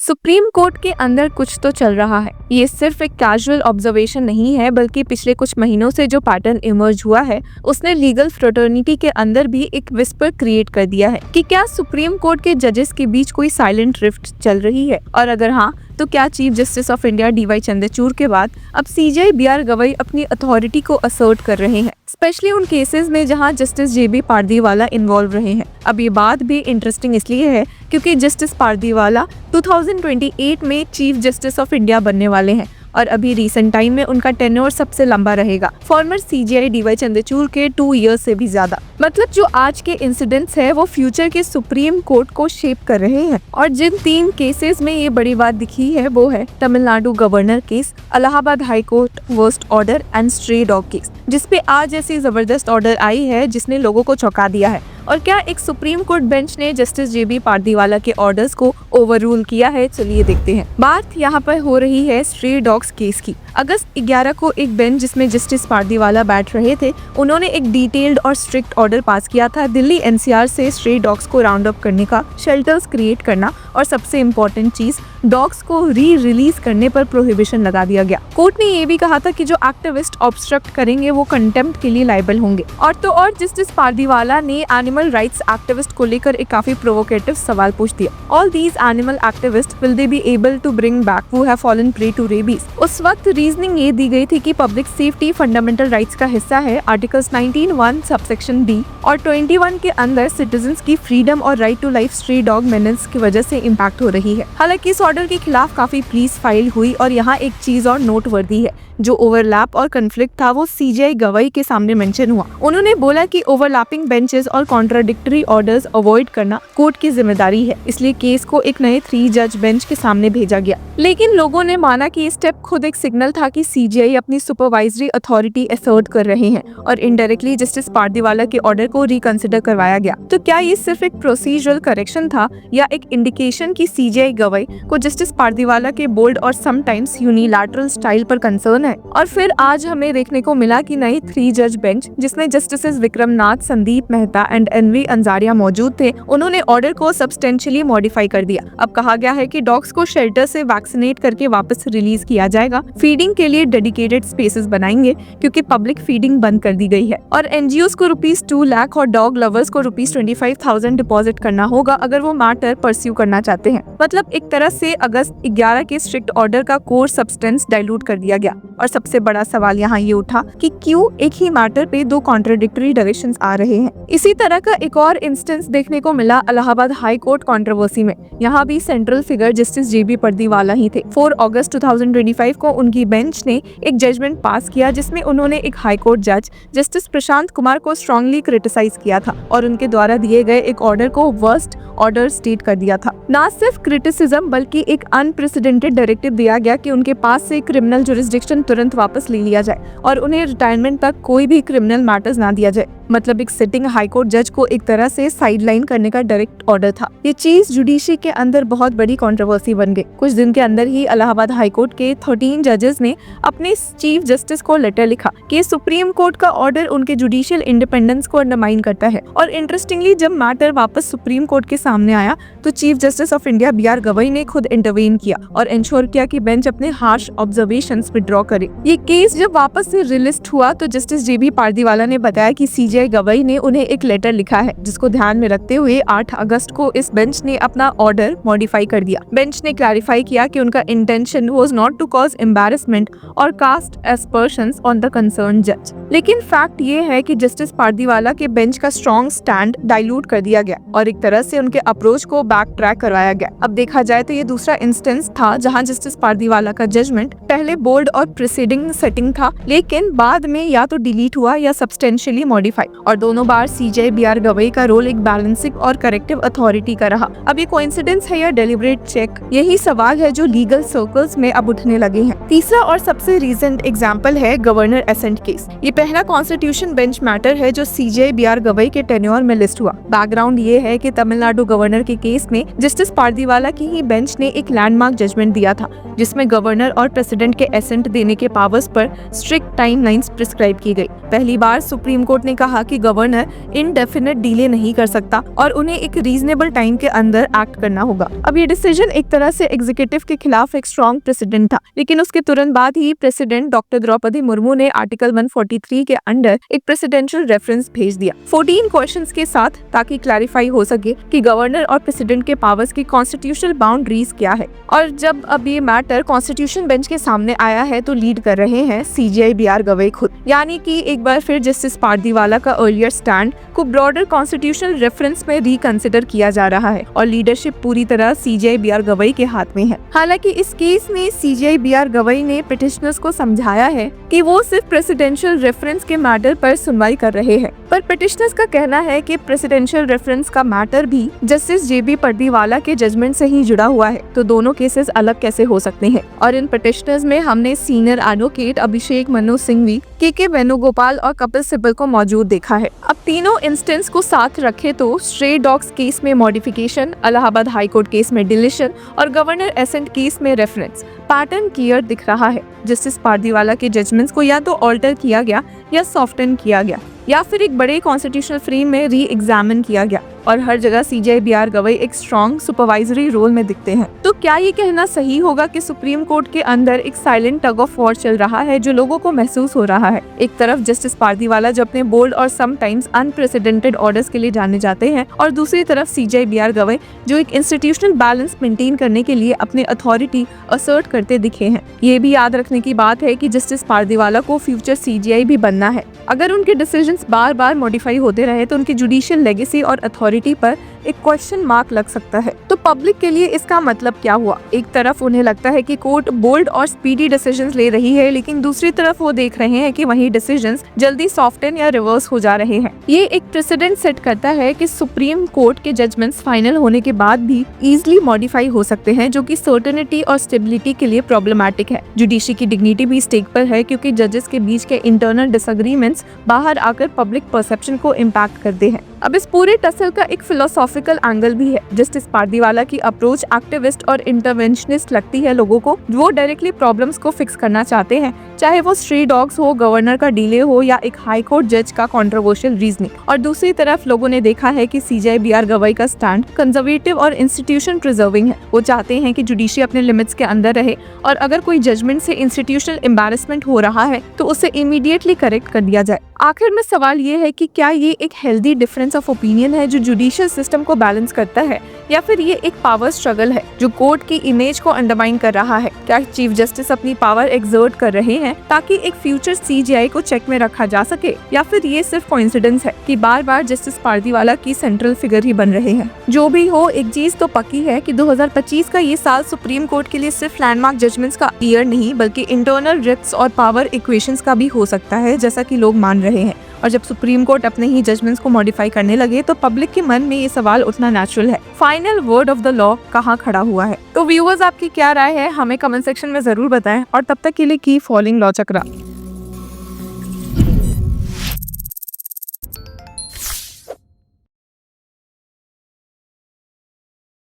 Supreme court के अंदर कुछ तो चल रहा है। ये सिर्फ एक कैजुअल ऑब्जर्वेशन नहीं है, बल्कि पिछले कुछ महीनों से जो पैटर्न इमर्ज हुआ है उसने लीगल फ्रेटर्निटी के अंदर भी एक विस्पर क्रिएट कर दिया है कि क्या सुप्रीम कोर्ट के जजेस के बीच कोई साइलेंट रिफ्ट चल रही है, और अगर हाँ तो क्या chief justice of India DY Chandrachud के बाद अब सीजेआई बीआर गवई अपनी अथॉरिटी को असर्ट कर रहे हैं, स्पेशली उन केसेस में जहां जस्टिस जेबी पारदीवाला इन्वॉल्व रहे हैं। अब ये बात भी इंटरेस्टिंग इसलिए है क्योंकि जस्टिस पारदीवाला 2028 में चीफ जस्टिस ऑफ इंडिया बनने वाले हैं और अभी रिसेंट टाइम में उनका टेन्योर सबसे लंबा रहेगा, फॉर्मर सीजेआई डीवाई चंद्रचूड़ के 2 इयर्स से भी ज्यादा। मतलब जो आज के इंसिडेंट्स है वो फ्यूचर के सुप्रीम कोर्ट को शेप कर रहे हैं। और जिन 3 केसेस में ये बड़ी बात दिखी है वो है Tamil Nadu governor case, Allahabad high court worst order and stray dog case, जिसपे आज ऐसी जबरदस्त ऑर्डर आई है जिसने लोगों को चौंका दिया है। और क्या एक सुप्रीम कोर्ट बेंच ने जस्टिस जेबी पारदीवाला के ऑर्डर्स को ओवररूल किया है? चलिए देखते हैं। बात यहाँ पर हो रही है स्ट्रे डॉग्स केस की। अगस्त 11 को एक बेंच जिसमें जस्टिस पारदीवाला बैठ रहे थे, उन्होंने एक डिटेल्ड और स्ट्रिक्ट ऑर्डर पास किया था दिल्ली एनसीआर से स्ट्रे डॉग्स को राउंड अप करने का, शेल्टर्स क्रिएट करना और सबसे इम्पोर्टेंट चीज डॉग्स को रिलीज करने पर प्रोहिबिशन लगा दिया गया। कोर्ट ने ये भी कहा था कि जो एक्टिविस्ट ऑब्स्ट्रक्ट करेंगे वो कंटेम्प्ट के लिए लायबल होंगे। और जस्टिस पारदीवाला ने एनिमल राइट्स एक्टिविस्ट को लेकर एक काफी प्रोवोकेटिव सवाल पूछ दिया। All these animal activist will they be able to bring back who have fallen prey to rabies. उस वक्त रीजनिंग ये दी गई थी कि पब्लिक सेफ्टी फंडामेंटल राइट्स का हिस्सा है। आर्टिकल्स 19(1) सबसेक्शन डी और 21 के अंदर सिटीजन्स की फ्रीडम और right to life stray dog menace की वजह से इम्पैक्ट हो रही है। हालांकि इस ऑर्डर के खिलाफ काफी प्लीज फाइल हुई और यहाँ एक चीज और नोट वर्दी है, जो ओवरलैप और कन्फ्लिक्ट था वो सीजेआई गवई के सामने मेंशन हुआ। उन्होंने बोला कि ओवरलैपिंग बेंचेस और कॉन्ट्राडिक्टरी ऑर्डर्स अवॉइड करना कोर्ट की जिम्मेदारी है, इसलिए केस को एक नए 3 जज बेंच के सामने भेजा गया। लेकिन लोगों ने माना कि ये स्टेप खुद एक सिग्नल था कि सीजेआई अपनी सुपरवाइजरी अथॉरिटी असर्ट कर रहे हैं और इनडायरेक्टली जस्टिस पारदीवाला के ऑर्डर को रिकंसिडर करवाया गया। तो क्या ये सिर्फ एक प्रोसीजरल करेक्शन था या एक इंडिकेशन की सीजेआई गवई को जस्टिस पारदीवाला के बोल्ड और समटाइम्स यूनिलैटरल स्टाइल पर कंसर्न है? और फिर आज हमें देखने को मिला कि नई 3 जज बेंच जिसमें justices Vikram Nath, Sandeep Mehta and NV Anjaria मौजूद थे, उन्होंने ऑर्डर को सब्सटेंशियली मॉडिफाई कर दिया। अब कहा गया है कि डॉग्स को शेल्टर से वैक्सीनेट करके वापस रिलीज किया जाएगा, फीडिंग के लिए डेडिकेटेड स्पेसेस बनाएंगे क्योंकि पब्लिक फीडिंग बंद कर दी गई है, और एनजीओस को ₹2 लाख और डॉग लवर्स को ₹25,000 डिपॉजिट करना होगा अगर वो मैटर परस्यू करना चाहते हैं। मतलब एक तरह से अगस्त 11 के स्ट्रिक्ट ऑर्डर का कोर सब्सटेंस डाइल्यूट कर दिया गया। और सबसे बड़ा सवाल यहाँ ये उठा कि क्यों एक ही मैटर पे 2 कॉन्ट्राडिक्टरी डायरेक्शंस आ रहे हैं। इसी तरह का एक और इंस्टेंस देखने को मिला इलाहाबाद हाई कोर्ट कंट्रोवर्सी में। यहाँ भी सेंट्रल फिगर जस्टिस जेबी पारदीवाला ही थे। 4 अगस्त 2025 को उनकी बेंच ने एक जजमेंट पास किया जिसमें उन्होंने एक हाई कोर्ट जज जस्टिस प्रशांत कुमार को स्ट्रांगली क्रिटिसाइज किया था और उनके द्वारा दिए गए एक ऑर्डर को वर्स्ट ऑर्डर स्टेट कर दिया था। न सिर्फ क्रिटिसिज्म बल्कि एक अनप्रेसिडेंटेड डायरेक्टिव दिया गया कि उनके पास से क्रिमिनल जुरिस्डिक्शन तुरंत वापस ले लिया जाए और उन्हें रिटायरमेंट तक कोई भी क्रिमिनल मैटर्स ना दिया जाए। मतलब एक सिटिंग हाई कोर्ट जज को एक तरह से साइडलाइन करने का डायरेक्ट ऑर्डर था। ये चीज जुडिशरी के अंदर बहुत बड़ी कंट्रोवर्सी बन गई। कुछ दिन के अंदर ही इलाहाबाद हाई कोर्ट के 13 जजेस ने अपने चीफ जस्टिस को लेटर लिखा कि सुप्रीम कोर्ट का ऑर्डर उनके जुडिशियल इंडिपेंडेंस को अंडरमाइन करता है। और इंटरेस्टिंगली जब मैटर वापस सुप्रीम कोर्ट के सामने आया तो chief justice of India BR Gavai ने खुद इंटरवेन किया और इंश्योर किया कि बेंच अपने हार्श ऑब्जर्वेशंस विड्रॉ करे। ये केस जब वापस से रिलिस्ट हुआ तो जस्टिस जेबी पारदीवाला ने बताया कि सीजेआई गवई ने उन्हें एक लेटर लिखा है जिसको ध्यान में रखते हुए 8 अगस्त को इस बेंच ने अपना ऑर्डर मॉडिफाई कर दिया। बेंच ने क्लैरिफाई किया कि उनका intention was not to cause embarrassment और cast aspersions on the concern जज। लेकिन फैक्ट ये है कि जस्टिस पारदीवाला के बेंच का स्ट्रॉन्ग स्टैंड डाइल्यूट कर दिया गया और एक तरह से उनके अप्रोच को बैक ट्रैक करवाया गया। अब देखा जाए तो ये दूसरा इंस्टेंस था जहां जस्टिस पारदीवाला का जजमेंट पहले बोल्ड और प्रीसीडिंग सेटिंग था, लेकिन बाद में या तो डिलीट हुआ या सब्सटेंशियली मॉडिफाई, और दोनों बार सीजेआई बीआर गवई का रोल एक बैलेंसिंग और करेक्टिव अथॉरिटी का रहा। अब ये कोइंसिडेंस है या डेलिब्रेट चेक, यही सवाल है जो लीगल सर्कल्स में अब उठने लगे हैं। तीसरा और सबसे रीसेंट एग्जांपल है गवर्नर एसेंट केस। ये पहला कॉन्स्टिट्यूशन बेंच मैटर है जो सीजेआई बीआर गवई के टेन्योर में लिस्ट हुआ। बैकग्राउंड ये है कि तमिलनाडु गवर्नर के केस में जस्टिस पारदीवाला की ही बेंच ने एक लैंडमार्क जजमेंट दिया था जिसमें गवर्नर और प्रेसिडेंट के एसेंट देने के पावर्स पर स्ट्रिक्ट टाइमलाइंस प्रिस्क्राइब की गई। पहली बार सुप्रीम कोर्ट ने कहा कहा कि गवर्नर इनडेफिनेट डिले नहीं कर सकता और उन्हें एक रीजनेबल टाइम के अंदर एक्ट करना होगा। अब ये डिसीजन एक तरह से एग्जीक्यूटिव के खिलाफ एक स्ट्रॉन्ग प्रेसिडेंट था, लेकिन उसके तुरंत बाद ही प्रेसिडेंट डॉक्टर द्रौपदी मुर्मू ने आर्टिकल 143 के अंडर एक प्रेसिडेंशियल रेफरेंस भेज दिया 14 क्वेश्चंस के साथ, ताकि क्लैरिफाई हो सके कि गवर्नर और प्रेसिडेंट के पावर्स की कॉन्स्टिट्यूशनल बाउंड्रीज क्या है। और जब अब ये मैटर कॉन्स्टिट्यूशन बेंच के सामने आया है तो लीड कर रहे हैं CJI BR गवई खुद, यानी कि एक बार फिर जस्टिस पारदीवाला का अर्लियर स्टैंड को ब्रॉडर कॉन्स्टिट्यूशनल रेफरेंस में रिकंसिडर किया जा रहा है और लीडरशिप पूरी तरह CJI BR गवई के हाथ में है। हालांकि इस केस में CJI BR गवई ने पिटिशनर्स को समझाया है कि वो सिर्फ प्रेसिडेंशियल रेफरेंस के मैटर पर सुनवाई कर रहे हैं, पर पिटिशनर्स का कहना है कि प्रेसिडेंशियल रेफरेंस का मैटर भी जस्टिस JB पारदीवाला के जजमेंट से ही जुड़ा हुआ है, तो दोनों केसेस अलग कैसे हो सकते हैं। और इन पिटिशनर्स में हमने senior advocate Abhishek Manu Singhvi, KK Venugopal और कपिल सिब्बल को मौजूद देखा है। अब तीनों इंस्टेंस को साथ रखे तो स्ट्रे डॉग्स केस में modification, Allahabad high court case में डिलीशन और गवर्नर एसेंट केस में रेफरेंस पैटर्न क्लियर दिख रहा है। जस्टिस पारदीवाला के जजमेंट्स को या तो ऑल्टर किया गया या सॉफ्टन किया गया या फिर एक बड़े कॉन्स्टिट्यूशनल फ्रेम में री एग्जामिन किया गया और हर जगह CJI BR गवई एक स्ट्रॉन्ग सुपरवाइजरी रोल में दिखते हैं। तो क्या ये कहना सही होगा कि सुप्रीम कोर्ट के अंदर एक साइलेंट टग ऑफ वॉर चल रहा है जो लोगों को महसूस हो रहा है? एक तरफ जस्टिस पारदीवाला जो अपने बोल्ड और समटाइम्स अनप्रेसिडेंटेड ऑर्डर्स के लिए जाने जाते हैं और दूसरी तरफ CJI BR गवई जो एक इंस्टीट्यूशनल बैलेंस मेंटेन करने के लिए अपने अथॉरिटी असर्ट करते दिखे हैं। ये भी याद रखने की बात है कि जस्टिस पारदीवाला को फ्यूचर CJI भी बनना है। अगर उनके डिसीजंस बार बार मॉडिफाई होते रहे तो उनकी जुडिशियल लेगेसी और अथॉरिटी पर एक क्वेश्चन मार्क लग सकता है। तो पब्लिक के लिए इसका मतलब क्या हुआ? एक तरफ उन्हें लगता है कि कोर्ट बोल्ड और स्पीडी डिसीजंस ले रही है, लेकिन दूसरी तरफ वो देख रहे हैं कि वही डिसीजंस जल्दी सॉफ्टन या रिवर्स हो जा रहे हैं। ये एक प्रेसिडेंट सेट करता है कि सुप्रीम कोर्ट के जजमेंट्स फाइनल होने के बाद भी इजीली मॉडिफाई हो सकते हैं, जो कि सर्टेनिटी और स्टेबिलिटी के लिए प्रॉब्लमैटिक है। जुडिशरी की डिग्निटी भी स्टेक पर है, क्योंकि जजेस के बीच के इंटरनल डिसएग्रीमेंट्स बाहर आकर पब्लिक परसेप्शन को इम्पैक्ट करते हैं। अब इस पूरे टसल का एक फिलोसॉफिकल एंगल भी है। जस्टिस पारदीवाला की अप्रोच एक्टिविस्ट और इंटरवेंशनिस्ट लगती है लोगों को। वो डायरेक्टली प्रॉब्लम्स को फिक्स करना चाहते हैं, चाहे वो स्ट्रे डॉग्स हो, गवर्नर का डिले हो या एक हाई कोर्ट जज का कंट्रोवर्शियल रीजनिंग। और दूसरी तरफ लोगों ने देखा है कि CJI BR गवई का स्टैंड कंजर्वेटिव और इंस्टीट्यूशन प्रिजर्विंग है। वो चाहते हैं कि जुडिशरी अपने लिमिट्स के अंदर रहे और अगर कोई जजमेंट से इंस्टीट्यूशनल एम्बैरेसमेंट हो रहा है तो उसे इमीडिएटली करेक्ट कर दिया जाए। आखिर में सवाल ये है कि क्या ये एक हेल्दी डिफरेंस ऑफ ओपिनियन है जो जुडिशियल सिस्टम को बैलेंस करता है, या फिर ये एक पावर स्ट्रगल है जो कोर्ट की इमेज को अंडरमाइन कर रहा है? क्या चीफ जस्टिस अपनी पावर एक्सर्ट कर रहे हैं ताकि एक फ्यूचर CJI को चेक में रखा जा सके, या फिर ये सिर्फ कोइंसिडेंस है कि बार बार जस्टिस पारदीवाला की सेंट्रल फिगर ही बन रहे हैं? जो भी हो, एक चीज तो पक्की है कि 2025 का ये साल सुप्रीम कोर्ट के लिए सिर्फ लैंडमार्क जजमेंट्स का ईयर नहीं, बल्कि इंटरनल रिफ्ट्स और पावर इक्वेशंस का भी हो सकता है, जैसा कि लोग मान रहे हैं। और जब सुप्रीम कोर्ट अपने ही जजमेंट्स को मॉडिफाई करने लगे तो पब्लिक के मन में ये सवाल उठना नेचुरल है, final word of the law कहाँ खड़ा हुआ है? तो व्यूअर्स, आपकी क्या राय है हमें कमेंट सेक्शन में जरूर बताएं और तब तक के लिए कीप फॉलोइंग लॉ चक्रा।